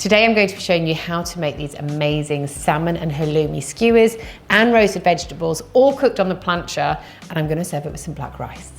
Today I'm going to be showing you how to make these amazing salmon and halloumi skewers and roasted vegetables, all cooked on the plancha, and I'm going to serve it with some black rice.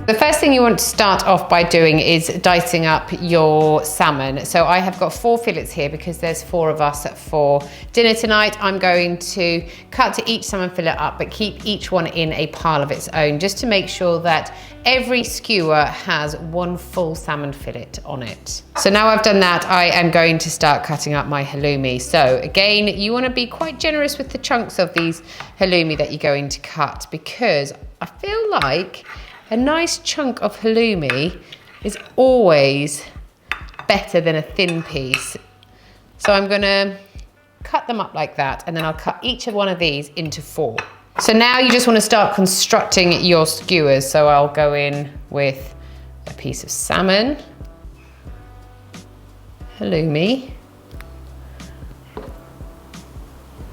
The first thing you want to start off by doing is dicing up your salmon. So I have got 4 fillets here because there's 4 of us for dinner tonight. I'm going to cut to each salmon fillet up, but keep each one in a pile of its own, just to make sure that every skewer has 1 full salmon fillet on it. So now I've done that, I am going to start cutting up my halloumi. So again, you want to be quite generous with the chunks of these halloumi that you're going to cut, because I feel like a nice chunk of halloumi is always better than a thin piece. So I'm gonna cut them up like that, and then I'll cut each one of these into 4. So now you just wanna start constructing your skewers. So I'll go in with a piece of salmon, halloumi,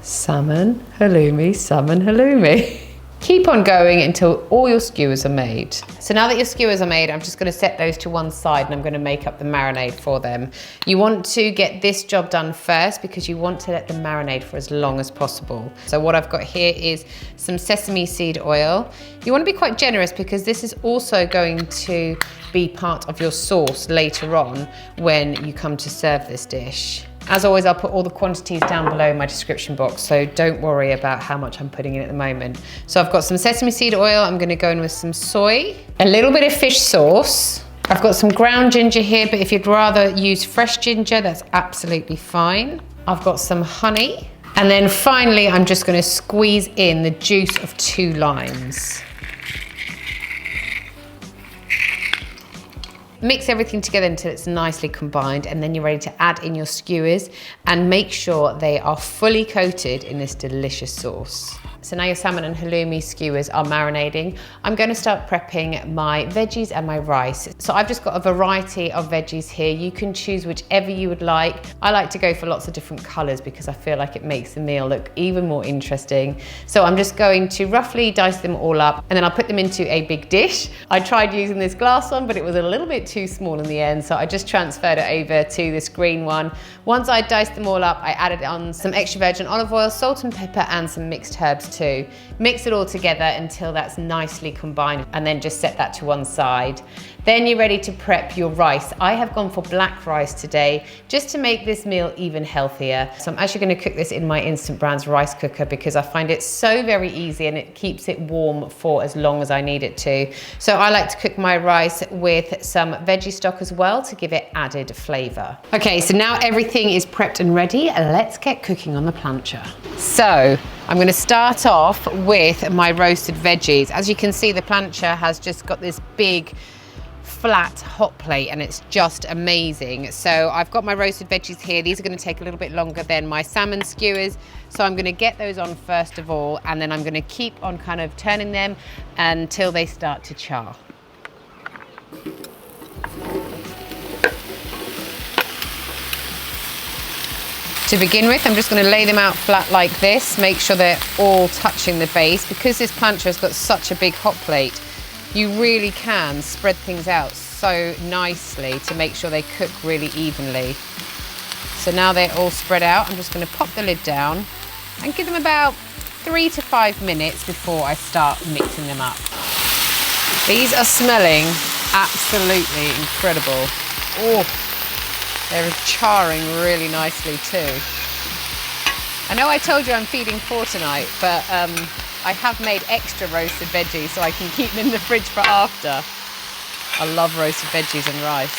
salmon, halloumi, salmon, halloumi. Keep on going until all your skewers are made. So now that your skewers are made, I'm just gonna set those to one side and I'm gonna make up the marinade for them. You want to get this job done first because you want to let them marinate for as long as possible. So what I've got here is some sesame seed oil. You wanna be quite generous because this is also going to be part of your sauce later on when you come to serve this dish. As always, I'll put all the quantities down below in my description box, so don't worry about how much I'm putting in at the moment. So I've got some sesame seed oil, I'm gonna go in with some soy, a little bit of fish sauce. I've got some ground ginger here, but if you'd rather use fresh ginger, that's absolutely fine. I've got some honey. And then finally, I'm just gonna squeeze in the juice of 2 limes. Mix everything together until it's nicely combined, and then you're ready to add in your skewers and make sure they are fully coated in this delicious sauce. So now your salmon and halloumi skewers are marinating. I'm going to start prepping my veggies and my rice. So I've just got a variety of veggies here. You can choose whichever you would like. I like to go for lots of different colours because I feel like it makes the meal look even more interesting. So I'm just going to roughly dice them all up, and then I'll put them into a big dish. I tried using this glass one, but it was a little bit too small in the end, so I just transferred it over to this green one. Once I diced them all up, I added on some extra virgin olive oil, salt and pepper, and some mixed herbs too. Mix it all together until that's nicely combined, and then just set that to one side. Then you're ready to prep your rice. I have gone for black rice today, just to make this meal even healthier. So I'm actually going to cook this in my Instant Brands rice cooker because I find it so very easy and it keeps it warm for as long as I need it to. So I like to cook my rice with some veggie stock as well to give it added flavour. Okay, so now everything is prepped and ready. Let's get cooking on the plancha. So I'm going to start off with my roasted veggies. As you can see, the plancha has just got this big flat hot plate and it's just amazing. So I've got my roasted veggies here. These are going to take a little bit longer than my salmon skewers, so I'm going to get those on first of all, and then I'm going to keep on kind of turning them until they start to char. To begin with, I'm just going to lay them out flat like this, make sure they're all touching the base. Because this plancha has got such a big hot plate, you really can spread things out so nicely to make sure they cook really evenly. So now they're all spread out, I'm just going to pop the lid down and give them about 3 to 5 minutes before I start mixing them up. These are smelling absolutely incredible. Oh, they're charring really nicely too. I know I told you I'm feeding 4 tonight, but I have made extra roasted veggies so I can keep them in the fridge for after. I love roasted veggies and rice.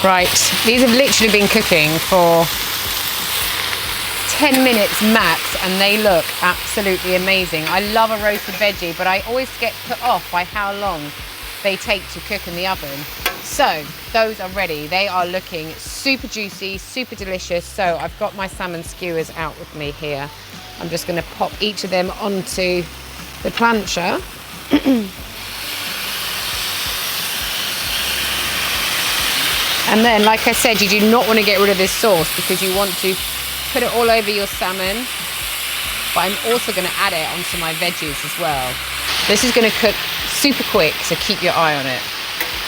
Right, these have literally been cooking for 10 minutes max and they look absolutely amazing. I love a roasted veggie, but I always get put off by how long they take to cook in the oven. So those are ready. They are looking super juicy, super delicious. So I've got my salmon skewers out with me here. I'm just going to pop each of them onto the plancha. And then, like I said, you do not want to get rid of this sauce because you want to put it all over your salmon but I'm also gonna add it onto my veggies as well. This is gonna cook super quick, so keep your eye on it.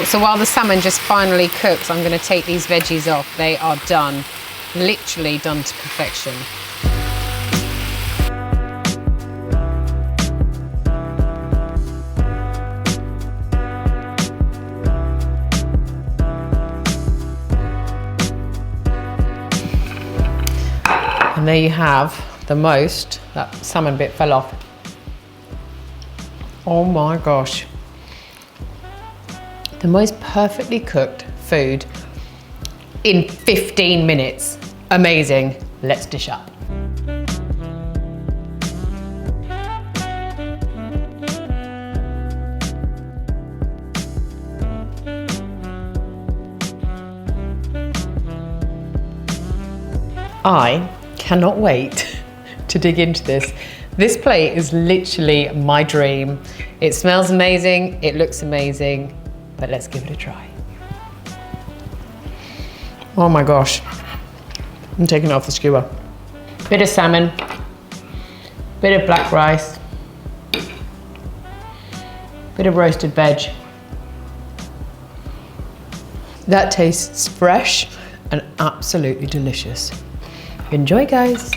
So while the salmon just finally cooks, I'm gonna take these veggies off. They are done, literally done to perfection. And there you have that salmon bit fell off. Oh my gosh. The most perfectly cooked food in 15 minutes. Amazing. Let's dish up. I cannot wait to dig into this. This plate is literally my dream. It smells amazing, it looks amazing, but let's give it a try. Oh my gosh. I'm taking it off the skewer. Bit of salmon, bit of black rice, bit of roasted veg. That tastes fresh and absolutely delicious. Enjoy, guys.